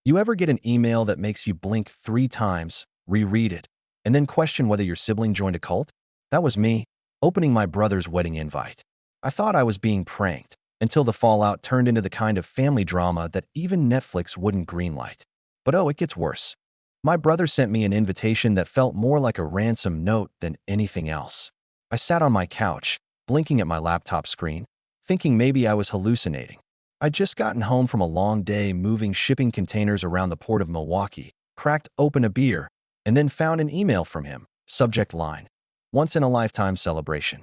You ever get an email that makes you blink 3 times, reread it, and then question whether your sibling joined a cult? That was me, opening my brother's wedding invite. I thought I was being pranked, until the fallout turned into the kind of family drama that even Netflix wouldn't greenlight. But oh, it gets worse. My brother sent me an invitation that felt more like a ransom note than anything else. I sat on my couch, blinking at my laptop screen, thinking maybe I was hallucinating. I'd just gotten home from a long day moving shipping containers around the port of Milwaukee, cracked open a beer, and then found an email from him. Subject line: once in a lifetime celebration.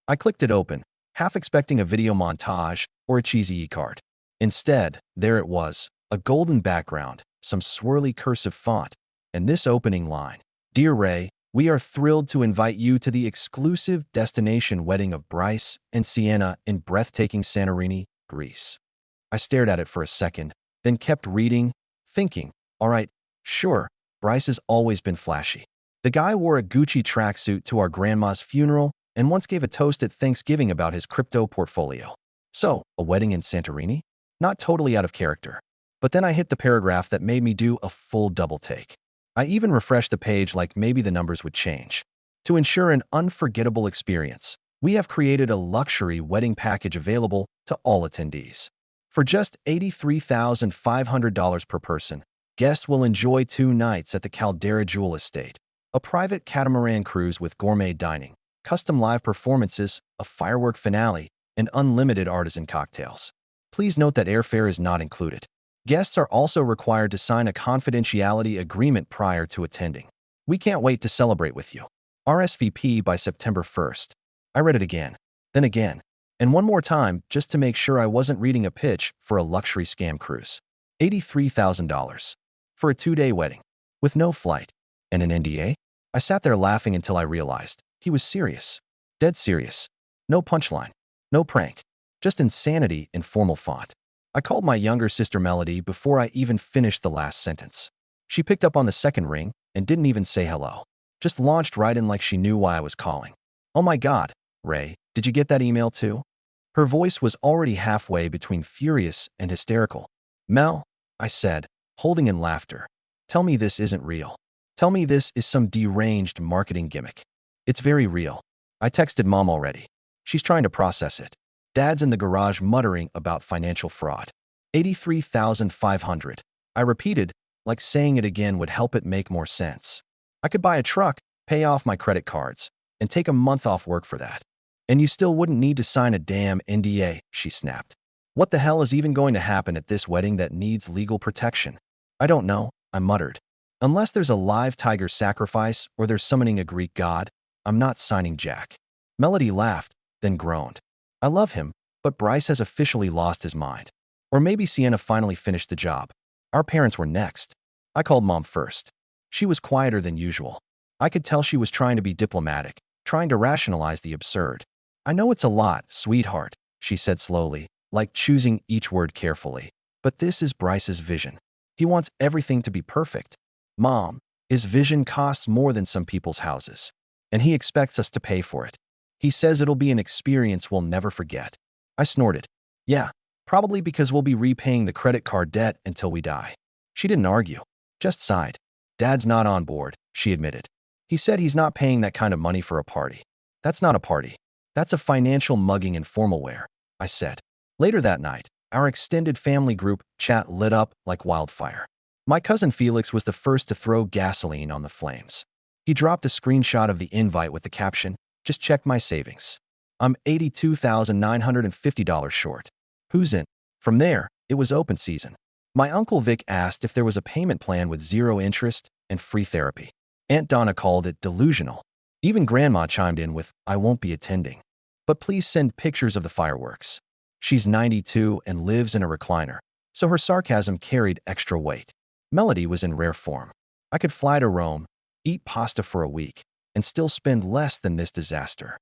I clicked it open, half expecting a video montage or a cheesy e-card. Instead, there it was, a golden background, some swirly cursive font, and this opening line: Dear Ray, we are thrilled to invite you to the exclusive destination wedding of Bryce and Sienna in breathtaking Santorini, Greece. I stared at it for a second, then kept reading, thinking, all right, sure, Bryce has always been flashy. The guy wore a Gucci tracksuit to our grandma's funeral and once gave a toast at Thanksgiving about his crypto portfolio. So, a wedding in Santorini? Not totally out of character. But then I hit the paragraph that made me do a full double take. I even refreshed the page like maybe the numbers would change. To ensure an unforgettable experience, we have created a luxury wedding package available to all attendees. For just $83,500 per person, guests will enjoy 2 nights at the Caldera Jewel Estate, a private catamaran cruise with gourmet dining, custom live performances, a firework finale, and unlimited artisan cocktails. Please note that airfare is not included. Guests are also required to sign a confidentiality agreement prior to attending. We can't wait to celebrate with you. RSVP by September 1st. I read it again, then again, and one more time just to make sure I wasn't reading a pitch for a luxury scam cruise. $83,000 for a 2-day wedding with no flight and an NDA? I sat there laughing until I realized he was serious. Dead serious. No punchline. No prank. Just insanity in formal font. I called my younger sister Melody before I even finished the last sentence. She picked up on the second ring and didn't even say hello. Just launched right in like she knew why I was calling. Oh my God, Ray, did you get that email too? Her voice was already halfway between furious and hysterical. Mel, I said, holding in laughter. Tell me this isn't real. Tell me this is some deranged marketing gimmick. It's very real. I texted Mom already. She's trying to process it. Dad's in the garage muttering about financial fraud. $83,500. I repeated, like saying it again would help it make more sense. I could buy a truck, pay off my credit cards, and take a month off work for that. And you still wouldn't need to sign a damn NDA, she snapped. What the hell is even going to happen at this wedding that needs legal protection? I don't know, I muttered. Unless there's a live tiger sacrifice or they're summoning a Greek god, I'm not signing Jack. Melody laughed, then groaned. I love him, but Bryce has officially lost his mind. Or maybe Sienna finally finished the job. Our parents were next. I called Mom first. She was quieter than usual. I could tell she was trying to be diplomatic, trying to rationalize the absurd. I know it's a lot, sweetheart, she said slowly, like choosing each word carefully. But this is Bryce's vision. He wants everything to be perfect. Mom, his vision costs more than some people's houses. And he expects us to pay for it. He says it'll be an experience we'll never forget. I snorted. Yeah, probably because we'll be repaying the credit card debt until we die. She didn't argue, just sighed. Dad's not on board, she admitted. He said he's not paying that kind of money for a party. That's not a party. That's a financial mugging in formal wear, I said. Later that night, our extended family group chat lit up like wildfire. My cousin Felix was the first to throw gasoline on the flames. He dropped a screenshot of the invite with the caption, "Just check my savings. I'm $82,950 short. Who's in?" From there, it was open season. My Uncle Vic asked if there was a payment plan with 0 interest and free therapy. Aunt Donna called it delusional. Even Grandma chimed in with, "I won't be attending. But please send pictures of the fireworks." She's 92 and lives in a recliner, so her sarcasm carried extra weight. Melody was in rare form. I could fly to Rome, eat pasta for a week, and still spend less than this disaster.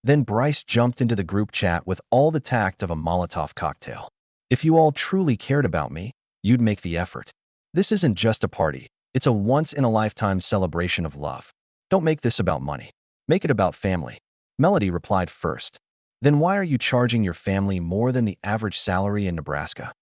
Then Bryce jumped into the group chat with all the tact of a Molotov cocktail. If you all truly cared about me, you'd make the effort. This isn't just a party. It's a once-in-a-lifetime celebration of love. Don't make this about money. Make it about family. Melody replied first. Then why are you charging your family more than the average salary in Nebraska?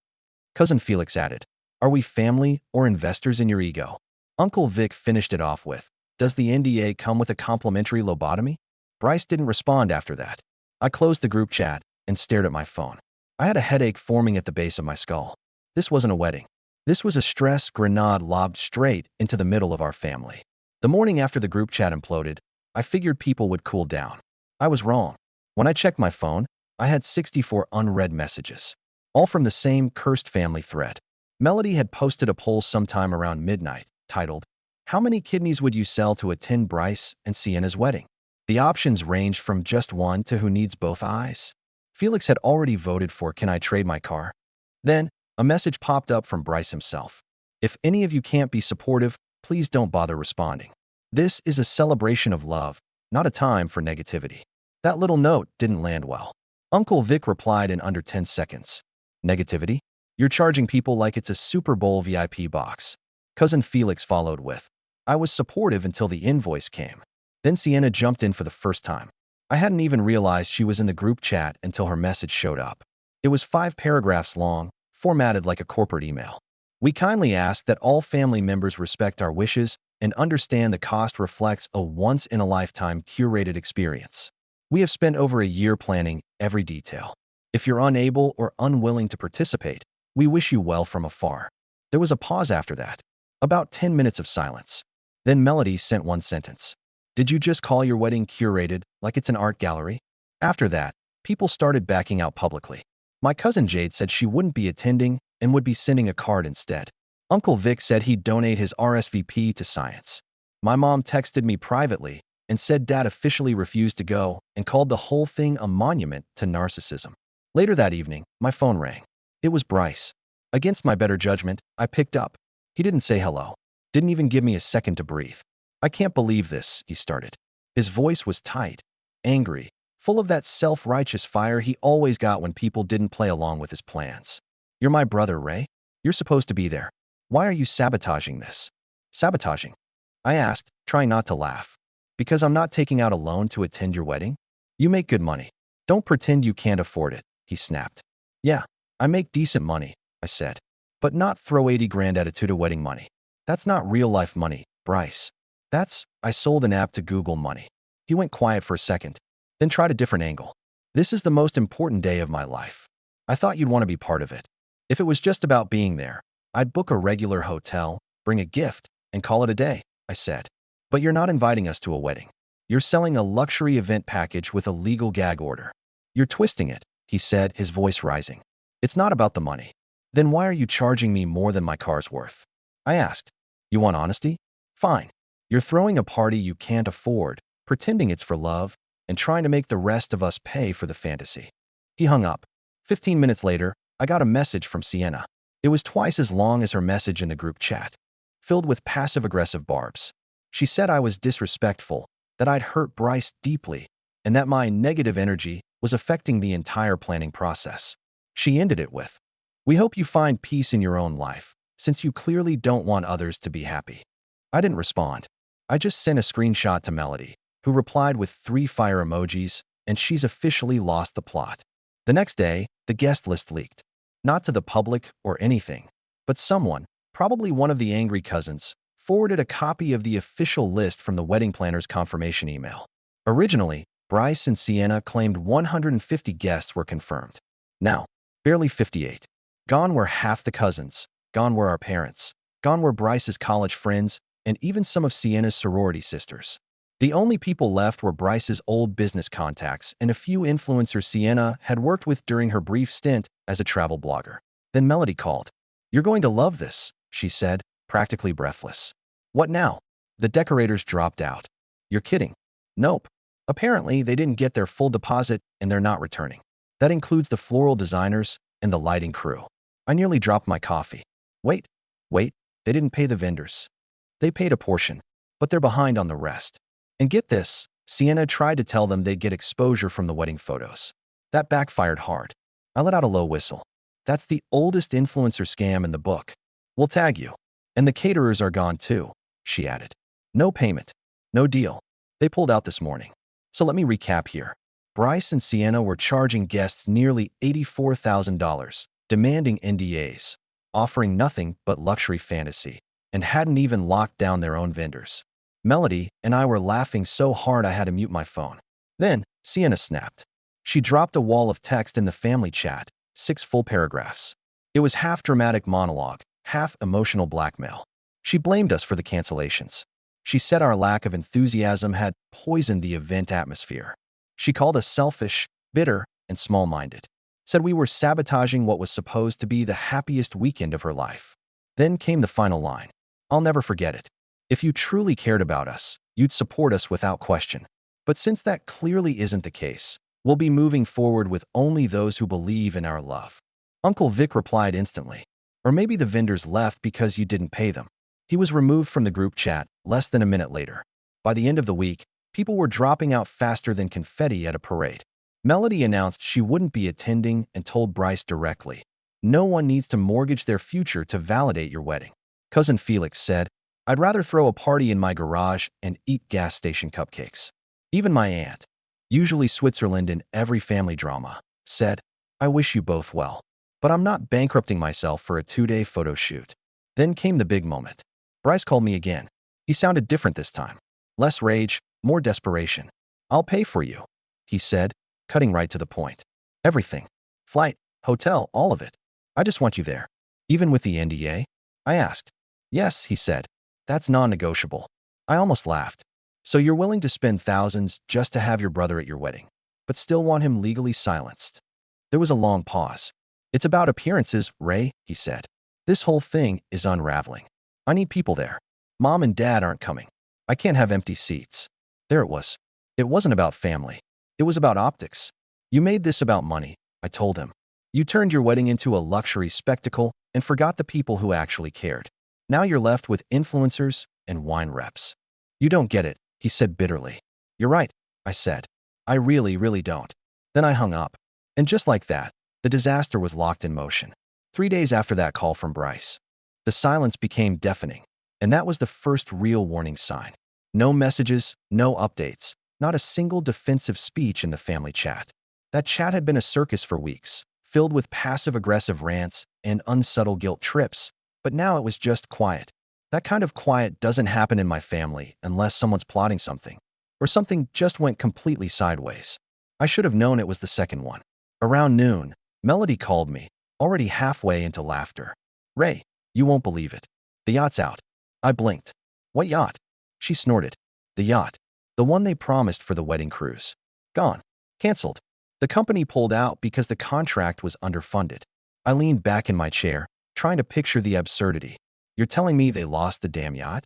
Cousin Felix added. Are we family or investors in your ego? Uncle Vic finished it off with, does the NDA come with a complimentary lobotomy? Bryce didn't respond after that. I closed the group chat and stared at my phone. I had a headache forming at the base of my skull. This wasn't a wedding. This was a stress grenade lobbed straight into the middle of our family. The morning after the group chat imploded, I figured people would cool down. I was wrong. When I checked my phone, I had 64 unread messages, all from the same cursed family thread. Melody had posted a poll sometime around midnight, titled, "How many kidneys would you sell to attend Bryce and Sienna's wedding?" The options ranged from just one to who needs both eyes. Felix had already voted for "Can I trade my car?" Then, a message popped up from Bryce himself. "If any of you can't be supportive, please don't bother responding. This is a celebration of love, not a time for negativity." That little note didn't land well. Uncle Vic replied in under 10 seconds. "Negativity? You're charging people like it's a Super Bowl VIP box." Cousin Felix followed with, "I was supportive until the invoice came." Then Sienna jumped in for the first time. I hadn't even realized she was in the group chat until her message showed up. It was 5 paragraphs long, formatted like a corporate email. "We kindly ask that all family members respect our wishes and understand the cost reflects a once-in-a-lifetime curated experience. We have spent over a year planning every detail. If you're unable or unwilling to participate, we wish you well from afar." There was a pause after that. About 10 minutes of silence. Then Melody sent one sentence. "Did you just call your wedding curated like it's an art gallery?" After that, people started backing out publicly. My cousin Jade said she wouldn't be attending and would be sending a card instead. Uncle Vic said he'd donate his RSVP to science. My mom texted me privately and said Dad officially refused to go and called the whole thing a monument to narcissism. Later that evening, my phone rang. It was Bryce. Against my better judgment, I picked up. He didn't say hello. Didn't even give me a second to breathe. "I can't believe this," he started. His voice was tight, angry, full of that self-righteous fire he always got when people didn't play along with his plans. "You're my brother, Ray. You're supposed to be there. Why are you sabotaging this?" "Sabotaging?" I asked, trying not to laugh. "Because I'm not taking out a loan to attend your wedding? You make good money. Don't pretend you can't afford it," he snapped. "Yeah, I make decent money," I said. "But not throw 80 grand attitude of wedding money. That's not real-life money, Bryce. I sold an app to Google money." He went quiet for a second, then tried a different angle. "This is the most important day of my life. I thought you'd want to be part of it. If it was just about being there, I'd book a regular hotel, bring a gift, and call it a day," I said. "But you're not inviting us to a wedding. You're selling a luxury event package with a legal gag order. You're twisting it," he said, his voice rising. "It's not about the money." "Then why are you charging me more than my car's worth?" I asked. "You want honesty? Fine. You're throwing a party you can't afford, pretending it's for love, and trying to make the rest of us pay for the fantasy." He hung up. 15 minutes later, I got a message from Sienna. It was twice as long as her message in the group chat, filled with passive-aggressive barbs. She said I was disrespectful, that I'd hurt Bryce deeply, and that my negative energy was affecting the entire planning process. She ended it with, "We hope you find peace in your own life, since you clearly don't want others to be happy." I didn't respond. I just sent a screenshot to Melody, who replied with 3 fire emojis, and she's officially lost the plot. The next day, the guest list leaked. Not to the public or anything, but someone, probably one of the angry cousins, forwarded a copy of the official list from the wedding planner's confirmation email. Originally, Bryce and Sienna claimed 150 guests were confirmed. Now, barely 58. Gone were half the cousins. Gone were our parents. Gone were Bryce's college friends, and even some of Sienna's sorority sisters. The only people left were Bryce's old business contacts and a few influencers Sienna had worked with during her brief stint as a travel blogger. Then Melody called. "You're going to love this," she said, practically breathless. "What now?" The decorators dropped out. "You're kidding." "Nope. Apparently, they didn't get their full deposit and they're not returning. That includes the floral designers and the lighting crew." I nearly dropped my coffee. Wait, they didn't pay the vendors. They paid a portion, but they're behind on the rest. And get this, Sienna tried to tell them they'd get exposure from the wedding photos. That backfired hard. I let out a low whistle. "That's the oldest influencer scam in the book. We'll tag you. And the caterers are gone too," she added. "No payment. No deal. They pulled out this morning." So let me recap here. Bryce and Sienna were charging guests nearly $84,000, demanding NDAs, offering nothing but luxury fantasy, and hadn't even locked down their own vendors. Melody and I were laughing so hard I had to mute my phone. Then, Sienna snapped. She dropped a wall of text in the family chat, 6 full paragraphs. It was half dramatic monologue, half emotional blackmail. She blamed us for the cancellations. She said our lack of enthusiasm had poisoned the event atmosphere. She called us selfish, bitter, and small-minded. Said we were sabotaging what was supposed to be the happiest weekend of her life. Then came the final line. I'll never forget it. If you truly cared about us, you'd support us without question. But since that clearly isn't the case, we'll be moving forward with only those who believe in our love. Uncle Vic replied instantly. Or maybe the vendors left because you didn't pay them. He was removed from the group chat less than a minute later. By the end of the week, people were dropping out faster than confetti at a parade. Melody announced she wouldn't be attending and told Bryce directly, "No one needs to mortgage their future to validate your wedding." Cousin Felix said, "I'd rather throw a party in my garage and eat gas station cupcakes." Even my aunt, usually Switzerland in every family drama, said, "I wish you both well, but I'm not bankrupting myself for a 2-day photo shoot." Then came the big moment. Bryce called me again. He sounded different this time. Less rage, more desperation. "I'll pay for you," he said, cutting right to the point. "Everything. Flight, hotel, all of it. I just want you there." "Even with the NDA?" I asked. "Yes," he said. "That's non-negotiable." I almost laughed. "So you're willing to spend thousands just to have your brother at your wedding, but still want him legally silenced?" There was a long pause. "It's about appearances, Ray," he said. "This whole thing is unraveling. I need people there. Mom and Dad aren't coming. I can't have empty seats." There it was. It wasn't about family. It was about optics. "You made this about money," I told him. "You turned your wedding into a luxury spectacle and forgot the people who actually cared. Now you're left with influencers and wine reps." "You don't get it," he said bitterly. "You're right," I said. "I really, really don't." Then I hung up. And just like that, the disaster was locked in motion. 3 days after that call from Bryce, the silence became deafening, and that was the first real warning sign. No messages, no updates, not a single defensive speech in the family chat. That chat had been a circus for weeks, filled with passive-aggressive rants and unsubtle guilt trips, but now it was just quiet. That kind of quiet doesn't happen in my family unless someone's plotting something, or something just went completely sideways. I should have known it was the second one. Around noon, Melody called me, already halfway into laughter. "Ray, you won't believe it. The yacht's out." I blinked. "What yacht?" She snorted. "The yacht. The one they promised for the wedding cruise. Gone. Cancelled. The company pulled out because the contract was underfunded." I leaned back in my chair, trying to picture the absurdity. "You're telling me they lost the damn yacht?"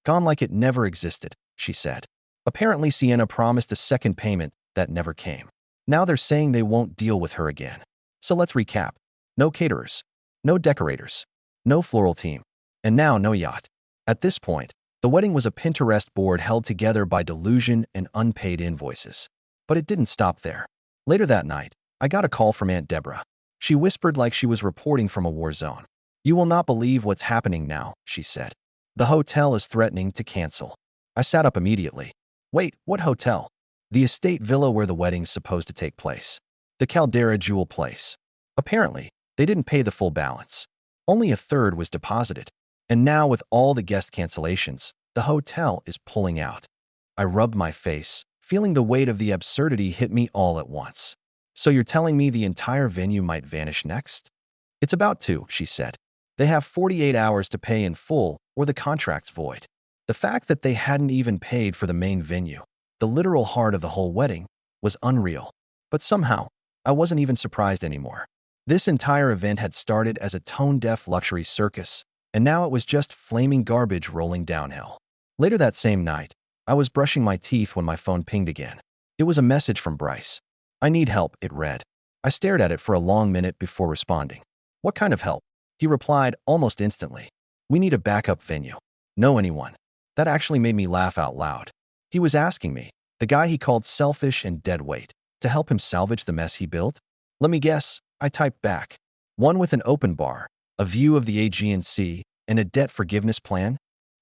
"Gone like it never existed," she said. "Apparently Sienna promised a second payment that never came. Now they're saying they won't deal with her again. So let's recap. No caterers. No decorators. No floral team. And now no yacht." At this point, the wedding was a Pinterest board held together by delusion and unpaid invoices. But it didn't stop there. Later that night, I got a call from Aunt Deborah. She whispered like she was reporting from a war zone. "You will not believe what's happening now," she said. "The hotel is threatening to cancel." I sat up immediately. "Wait, what hotel?" "The estate villa where the wedding's supposed to take place. The Caldera Jewel Place. Apparently, they didn't pay the full balance. Only a third was deposited. And now with all the guest cancellations, the hotel is pulling out." I rubbed my face, feeling the weight of the absurdity hit me all at once. "So you're telling me the entire venue might vanish next?" "It's about to," she said. "They have 48 hours to pay in full or the contract's void." The fact that they hadn't even paid for the main venue, the literal heart of the whole wedding, was unreal. But somehow, I wasn't even surprised anymore. This entire event had started as a tone-deaf luxury circus, and now it was just flaming garbage rolling downhill. Later that same night, I was brushing my teeth when my phone pinged again. It was a message from Bryce. "I need help," it read. I stared at it for a long minute before responding. "What kind of help?" He replied almost instantly. "We need a backup venue. Know anyone?" That actually made me laugh out loud. He was asking me, the guy he called selfish and deadweight, to help him salvage the mess he built? "Let me guess," I typed back. "One with an open bar, a view of the Aegean Sea, and a debt forgiveness plan?"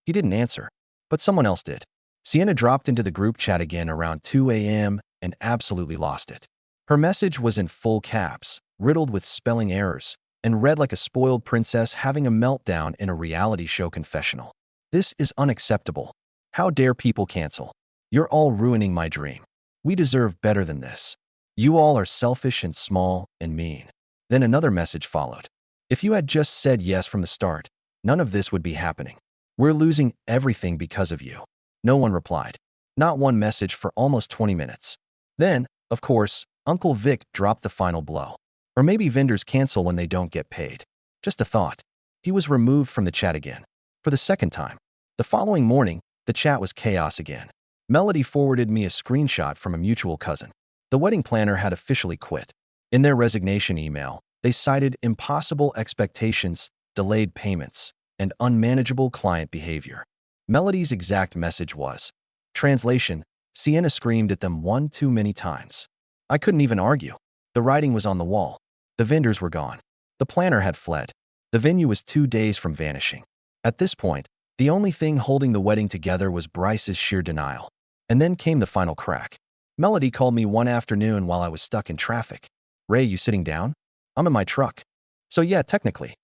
He didn't answer, but someone else did. Sienna dropped into the group chat again around 2 a.m. and absolutely lost it. Her message was in full caps, riddled with spelling errors, and read like a spoiled princess having a meltdown in a reality show confessional. This is unacceptable. How dare people cancel? You're all ruining my dream. We deserve better than this. You all are selfish and small and mean. Then another message followed. If you had just said yes from the start, none of this would be happening. We're losing everything because of you. No one replied. Not one message for almost 20 minutes. Then, of course, Uncle Vic dropped the final blow. Or maybe vendors cancel when they don't get paid. Just a thought. He was removed from the chat again. For the second time. The following morning, the chat was chaos again. Melody forwarded me a screenshot from a mutual cousin. The wedding planner had officially quit. In their resignation email, they cited impossible expectations, delayed payments, and unmanageable client behavior. Melody's exact message was, translation, Sienna screamed at them one too many times. I couldn't even argue. The writing was on the wall. The vendors were gone. The planner had fled. The venue was 2 days from vanishing. At this point, the only thing holding the wedding together was Bryce's sheer denial. And then came the final crack. Melody called me one afternoon while I was stuck in traffic. Ray, you sitting down? I'm in my truck. So yeah, technically.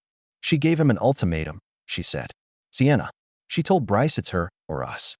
She gave him an ultimatum, she said. Sienna. She told Bryce it's her or us.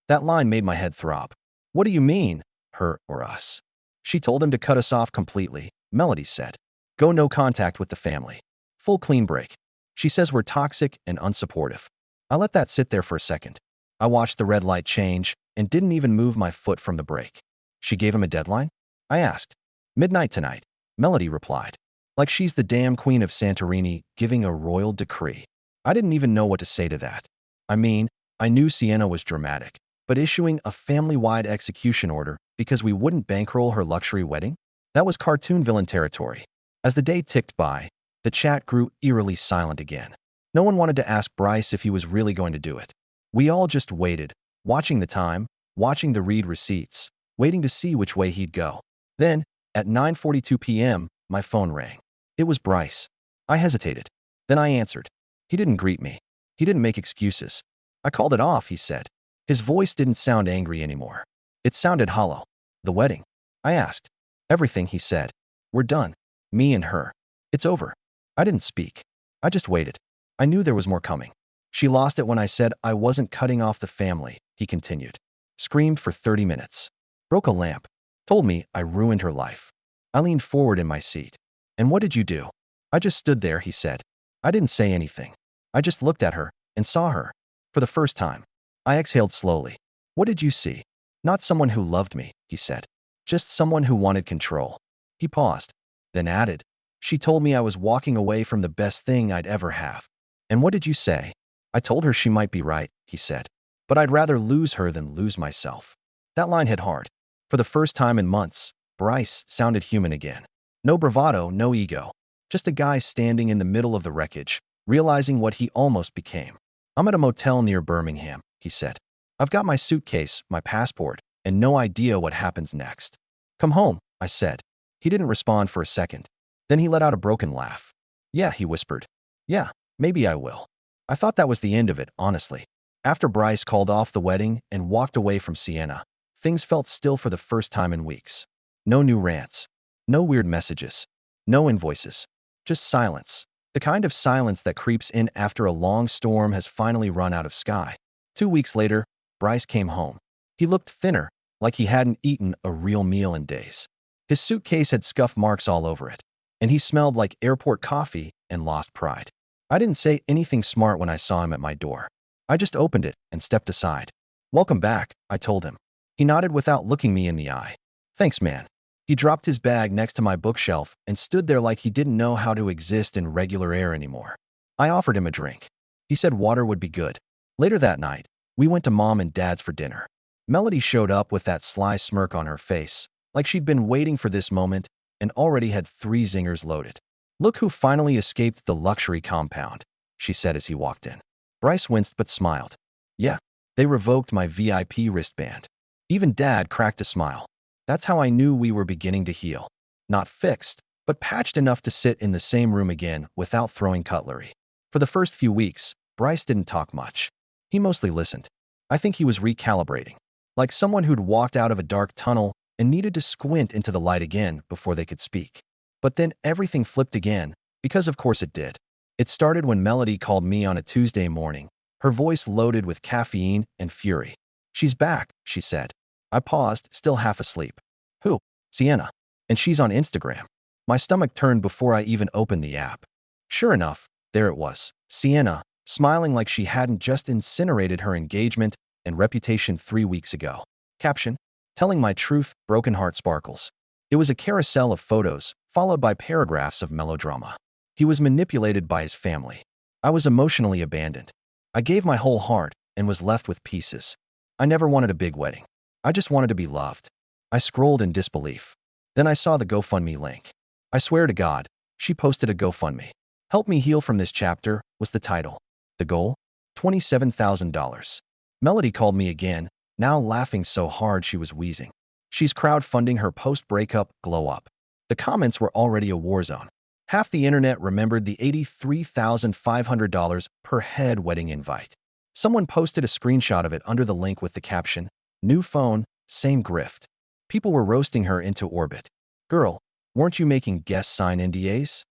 That line made my head throb. What do you mean, her or us? She told him to cut us off completely, Melody said. Go no contact with the family. Full clean break. She says we're toxic and unsupportive. I let that sit there for a second. I watched the red light change and didn't even move my foot from the brake. She gave him a deadline? I asked. Midnight tonight, Melody replied. Like she's the damn queen of Santorini giving a royal decree. I didn't even know what to say to that. I mean, I knew Sienna was dramatic, but issuing a family-wide execution order because we wouldn't bankroll her luxury wedding? That was cartoon villain territory. As the day ticked by, the chat grew eerily silent again. No one wanted to ask Bryce if he was really going to do it. We all just waited, watching the time, watching the read receipts, waiting to see which way he'd go. Then, at 9:42 p.m., my phone rang. It was Bryce. I hesitated. Then I answered. He didn't greet me. He didn't make excuses. I called it off, he said. His voice didn't sound angry anymore. It sounded hollow. The wedding? I asked. Everything, he said. We're done. Me and her. It's over. I didn't speak. I just waited. I knew there was more coming. She lost it when I said I wasn't cutting off the family, he continued. Screamed for 30 minutes. Broke a lamp. Told me I ruined her life. I leaned forward in my seat. And what did you do? I just stood there, he said. I didn't say anything. I just looked at her and saw her. For the first time. I exhaled slowly. What did you see? Not someone who loved me, he said. Just someone who wanted control. He paused. Then added. She told me I was walking away from the best thing I'd ever have. And what did you say? I told her she might be right, he said. But I'd rather lose her than lose myself. That line hit hard. For the first time in months, Bryce sounded human again. No bravado, no ego. Just a guy standing in the middle of the wreckage, realizing what he almost became. I'm at a motel near Birmingham, he said. I've got my suitcase, my passport, and no idea what happens next. Come home, I said. He didn't respond for a second. Then he let out a broken laugh. Yeah, he whispered. Yeah, maybe I will. I thought that was the end of it, honestly. After Bryce called off the wedding and walked away from Sienna, things felt still for the first time in weeks. No new rants. No weird messages. No invoices. Just silence. The kind of silence that creeps in after a long storm has finally run out of sky. 2 weeks later, Bryce came home. He looked thinner, like he hadn't eaten a real meal in days. His suitcase had scuff marks all over it, and he smelled like airport coffee and lost pride. I didn't say anything smart when I saw him at my door. I just opened it and stepped aside. Welcome back, I told him. He nodded without looking me in the eye. Thanks, man. He dropped his bag next to my bookshelf and stood there like he didn't know how to exist in regular air anymore. I offered him a drink. He said water would be good. Later that night, we went to Mom and Dad's for dinner. Melody showed up with that sly smirk on her face, like she'd been waiting for this moment and already had 3 zingers loaded. Look who finally escaped the luxury compound, she said as he walked in. Bryce winced but smiled. Yeah, they revoked my VIP wristband. Even Dad cracked a smile. That's how I knew we were beginning to heal. Not fixed, but patched enough to sit in the same room again without throwing cutlery. For the first few weeks, Bryce didn't talk much. He mostly listened. I think he was recalibrating. Like someone who'd walked out of a dark tunnel and needed to squint into the light again before they could speak. But then everything flipped again Because of course it did. It started when Melody called me on a Tuesday morning, her voice loaded with caffeine and fury. "She's back," she said. I paused, still half asleep. "Who?" "Sienna. And she's on Instagram." My stomach turned before I even opened the app. Sure enough, there it was. Sienna, smiling like she hadn't just incinerated her engagement and reputation 3 weeks ago. Caption: "Telling my truth, broken heart sparkles." It was a carousel of photos, followed by paragraphs of melodrama. He was manipulated by his family. I was emotionally abandoned. I gave my whole heart and was left with pieces. I never wanted a big wedding. I just wanted to be loved. I scrolled in disbelief. Then I saw the GoFundMe link. I swear to God, she posted a GoFundMe. "Help me heal from this chapter" was the title. The goal? $27,000. Melody called me again, now laughing so hard she was wheezing. She's crowdfunding her post-breakup glow-up. The comments were already a war zone. Half the internet remembered the $83,500 per head wedding invite. Someone posted a screenshot of it under the link with the caption, "New phone, same grift." People were roasting her into orbit. "Girl, weren't you making guests sign NDAs?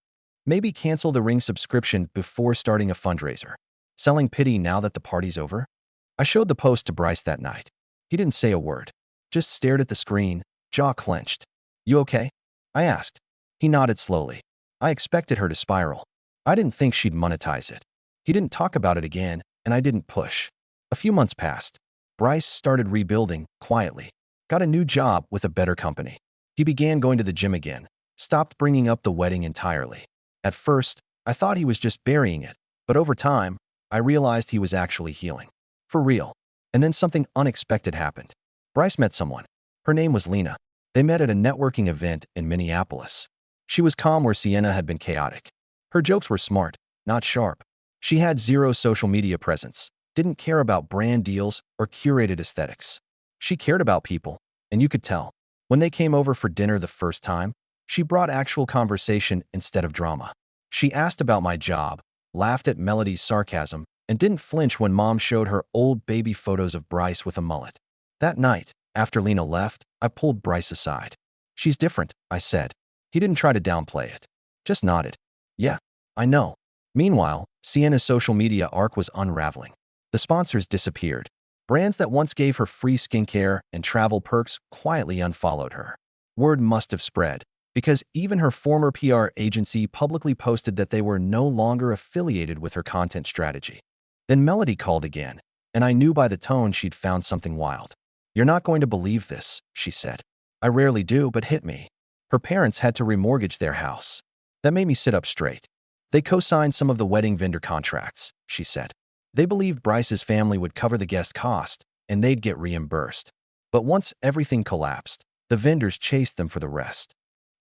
Maybe cancel the Ring subscription before starting a fundraiser. Selling pity now that the party's over?" I showed the post to Bryce that night. He didn't say a word, just stared at the screen, jaw clenched. "You okay?" I asked. He nodded slowly. I expected her to spiral. I didn't think she'd monetize it. He didn't talk about it again, and I didn't push. A few months passed. Bryce started rebuilding, quietly. Got a new job with a better company. He began going to the gym again, stopped bringing up the wedding entirely. At first, I thought he was just burying it, but over time, I realized he was actually healing. For real. And then something unexpected happened. Bryce met someone. Her name was Lena. They met at a networking event in Minneapolis. She was calm where Sienna had been chaotic. Her jokes were smart, not sharp. She had zero social media presence, didn't care about brand deals or curated aesthetics. She cared about people, and you could tell. When they came over for dinner the first time, she brought actual conversation instead of drama. She asked about my job, laughed at Melody's sarcasm, and didn't flinch when Mom showed her old baby photos of Bryce with a mullet. That night, after Lena left, I pulled Bryce aside. "She's different," I said. He didn't try to downplay it, just nodded. "Yeah, I know." Meanwhile, Sienna's social media arc was unraveling. The sponsors disappeared. Brands that once gave her free skincare and travel perks quietly unfollowed her. Word must have spread, because even her former PR agency publicly posted that they were no longer affiliated with her content strategy. Then Melody called again, and I knew by the tone she'd found something wild. "You're not going to believe this," she said. I rarely do, but hit me. Her parents had to remortgage their house. That made me sit up straight. They co-signed some of the wedding vendor contracts, she said. They believed Bryce's family would cover the guest cost, and they'd get reimbursed. But once everything collapsed, the vendors chased them for the rest.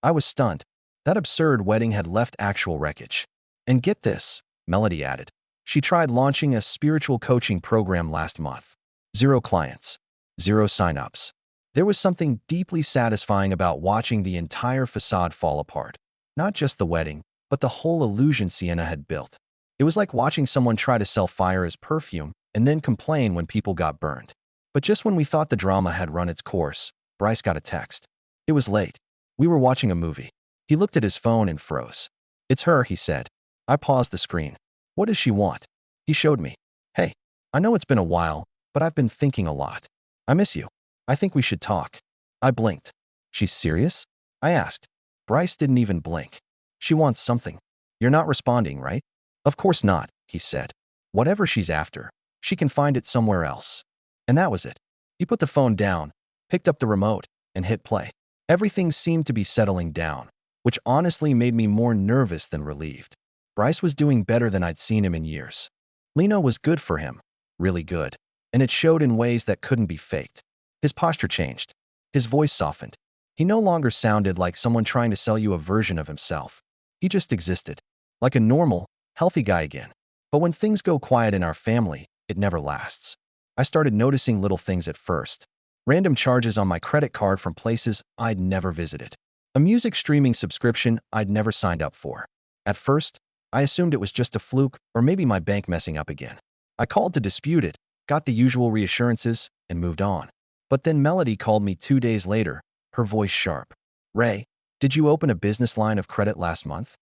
I was stunned. That absurd wedding had left actual wreckage. And get this, Melody added. She tried launching a spiritual coaching program last month. 0 clients. 0 signups. There was something deeply satisfying about watching the entire facade fall apart. Not just the wedding, but the whole illusion Sienna had built. It was like watching someone try to sell fire as perfume and then complain when people got burned. But just when we thought the drama had run its course, Bryce got a text. It was late. We were watching a movie. He looked at his phone and froze. "It's her," he said. I paused the screen. "What does she want?" He showed me. "Hey, I know it's been a while, but I've been thinking a lot. I miss you. I think we should talk." I blinked. "She's serious?" I asked. Bryce didn't even blink. "She wants something. You're not responding, right?" "Of course not," he said. "Whatever she's after, she can find it somewhere else." And that was it. He put the phone down, picked up the remote, and hit play. Everything seemed to be settling down, which honestly made me more nervous than relieved. Bryce was doing better than I'd seen him in years. Lena was good for him, really good, and it showed in ways that couldn't be faked. His posture changed. His voice softened. He no longer sounded like someone trying to sell you a version of himself. He just existed, like a normal, healthy guy again. But when things go quiet in our family, it never lasts. I started noticing little things at first. Random charges on my credit card from places I'd never visited. A music streaming subscription I'd never signed up for. At first, I assumed it was just a fluke or maybe my bank messing up again. I called to dispute it, got the usual reassurances, and moved on. But then Melody called me 2 days later, her voice sharp. "Ray, did you open a business line of credit last month?"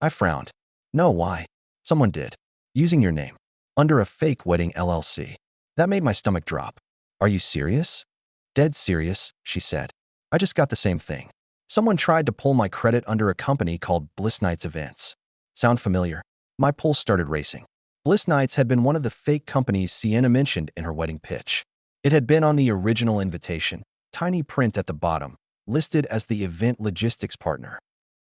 I frowned. No, why? Someone did. Using your name. Under a fake wedding LLC. That made my stomach drop. Are you serious? Dead serious, she said. I just got the same thing. Someone tried to pull my credit under a company called Bliss Nights Events. Sound familiar? My pulse started racing. Bliss Nights had been one of the fake companies Sienna mentioned in her wedding pitch. It had been on the original invitation, tiny print at the bottom, listed as the event logistics partner.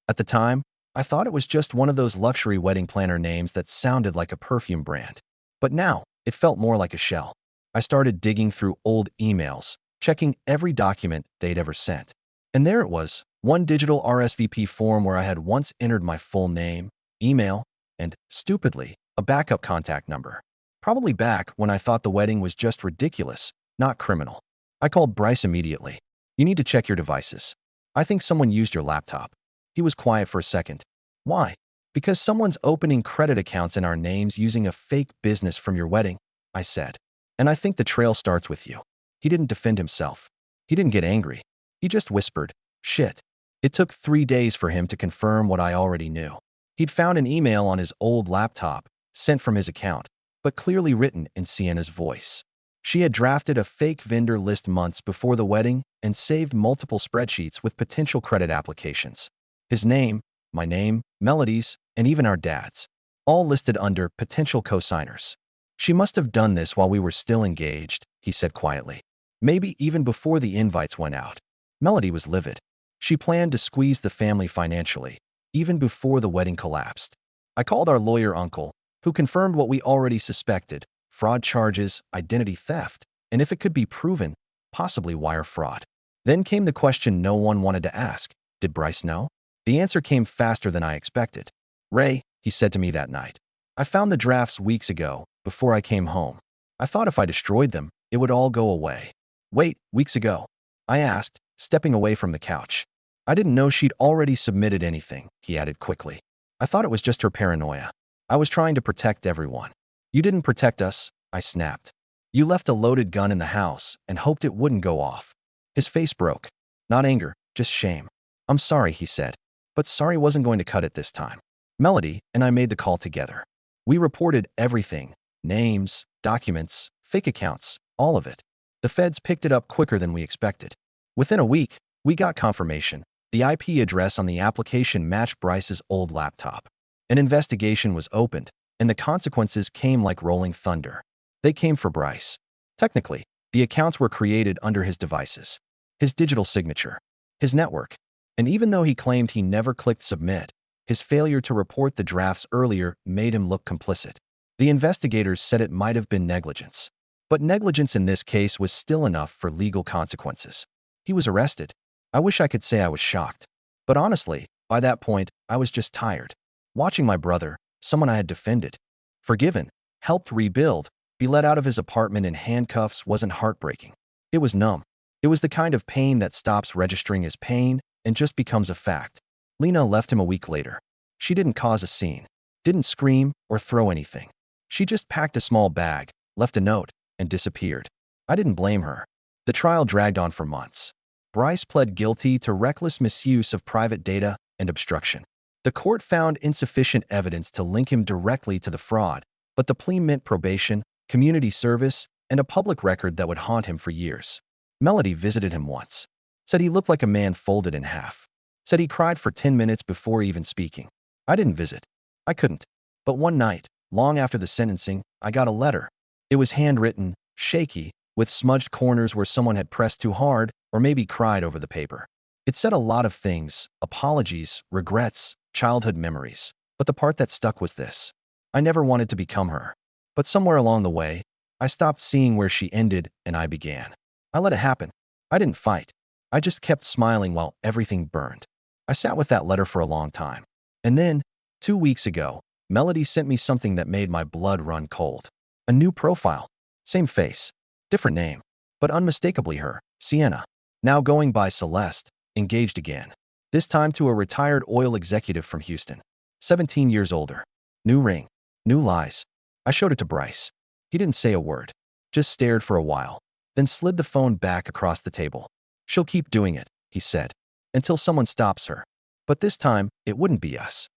At the time, I thought it was just one of those luxury wedding planner names that sounded like a perfume brand. But now, it felt more like a shell. I started digging through old emails, checking every document they'd ever sent. And there it was, one digital RSVP form where I had once entered my full name, email, and, stupidly, a backup contact number. Probably back when I thought the wedding was just ridiculous, not criminal. I called Bryce immediately. You need to check your devices. I think someone used your laptop. He was quiet for a second. Why? Because someone's opening credit accounts in our names using a fake business from your wedding, I said. And I think the trail starts with you. He didn't defend himself. He didn't get angry. He just whispered, shit. It took 3 days for him to confirm what I already knew. He'd found an email on his old laptop, sent from his account, but clearly written in Sienna's voice. She had drafted a fake vendor list months before the wedding and saved multiple spreadsheets with potential credit applications. His name, my name, Melody's, and even our dad's, all listed under potential co-signers. She must have done this while we were still engaged, he said quietly. Maybe even before the invites went out. Melody was livid. She planned to squeeze the family financially, even before the wedding collapsed. I called our lawyer uncle, who confirmed what we already suspected: fraud charges, identity theft, and if it could be proven, possibly wire fraud. Then came the question no one wanted to ask. Did Bryce know? The answer came faster than I expected. Ray, he said to me that night, I found the drafts weeks ago, before I came home. I thought if I destroyed them, it would all go away. Wait, weeks ago? I asked, stepping away from the couch. I didn't know she'd already submitted anything, he added quickly. I thought it was just her paranoia. I was trying to protect everyone. You didn't protect us, I snapped. You left a loaded gun in the house and hoped it wouldn't go off. His face broke. Not anger, just shame. I'm sorry, he said. But sorry wasn't going to cut it this time. Melody and I made the call together. We reported everything: names, documents, fake accounts, all of it. The feds picked it up quicker than we expected. Within a week, we got confirmation. The IP address on the application matched Bryce's old laptop. An investigation was opened, and the consequences came like rolling thunder. They came for Bryce. Technically, the accounts were created under his devices, his digital signature, his network. And even though he claimed he never clicked submit, his failure to report the drafts earlier made him look complicit. The investigators said it might have been negligence. But negligence in this case was still enough for legal consequences. He was arrested. I wish I could say I was shocked. But honestly, by that point, I was just tired. Watching my brother, someone I had defended, forgiven, helped rebuild, be let out of his apartment in handcuffs wasn't heartbreaking. It was numb. It was the kind of pain that stops registering as pain and just becomes a fact. Lena left him a week later. She didn't cause a scene, didn't scream or throw anything. She just packed a small bag, left a note, and disappeared. I didn't blame her. The trial dragged on for months. Bryce pled guilty to reckless misuse of private data and obstruction. The court found insufficient evidence to link him directly to the fraud, but the plea meant probation, community service, and a public record that would haunt him for years. Melody visited him once. Said he looked like a man folded in half. Said he cried for 10 minutes before even speaking. I didn't visit. I couldn't. But one night, long after the sentencing, I got a letter. It was handwritten, shaky, with smudged corners where someone had pressed too hard or maybe cried over the paper. It said a lot of things: apologies, regrets, childhood memories. But the part that stuck was this: I never wanted to become her. But somewhere along the way, I stopped seeing where she ended and I began. I let it happen. I didn't fight. I just kept smiling while everything burned. I sat with that letter for a long time. And then, 2 weeks ago, Melody sent me something that made my blood run cold. A new profile. Same face. Different name. But unmistakably her, Sienna. Now going by Celeste, engaged again. This time to a retired oil executive from Houston. 17 years older. New ring. New lies. I showed it to Bryce. He didn't say a word. Just stared for a while. Then slid the phone back across the table. She'll keep doing it, he said, until someone stops her. But this time, it wouldn't be us.